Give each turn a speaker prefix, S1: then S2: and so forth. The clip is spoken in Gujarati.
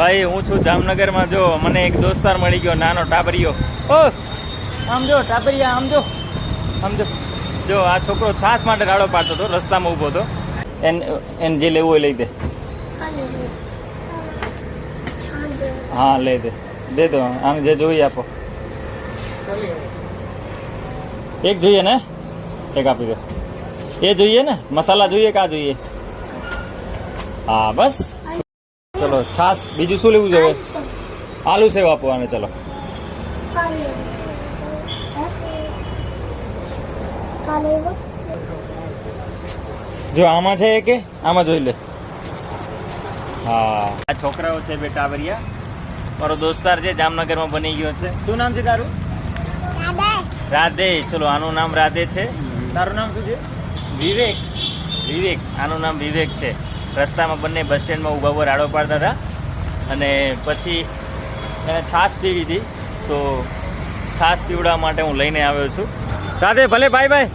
S1: ભાઈ હું છું જામનગરમાં. જો મને એક દોસ્તાર મળી ગયો, નાનો ટાબરિયો. ઓ આમ જો ટાબરિયા, આમ જો, આમ જો. જો આ છોકરો છાસ માટે રાડો પાડતો હતો, રસ્તામાં ઊભો હતો. એને જે લેવું હોય લઈ દે. હા લઈ દે, દે દો. આને જે જોઈએ આપો. એક જોઈએ ને, એક આપી દો. એ જોઈએ ને, મસાલા જોઈએ કે આ જોઈએ? હા બસ. ચલો છાસ, બીજું શું લેવું જોઈએ? આલુ સેવ આપો આને. ચલો જો આમાં છે કે આમાં જોઈ લે. હા આ છોકરાઓ છે બે ટાબરિયા. મારો દોસ્તાર છે, જામનગરમાં બની ગયો છે. શું નામ છે તારું? રાધે. ચલો આનું નામ રાધે છે. તારું નામ શું છે? વિવેક. વિવેક, આનું નામ વિવેક છે. રસ્તામાં બંને બસ સ્ટેન્ડમાં ઊભા ઊભા રાડો પાડતા હતા અને પછી એને છાશ પીવી હતી, તો છાશ પીવડાવવા માટે હું લઈને આવ્યો છું. રાધે ભલે, બાય બાય.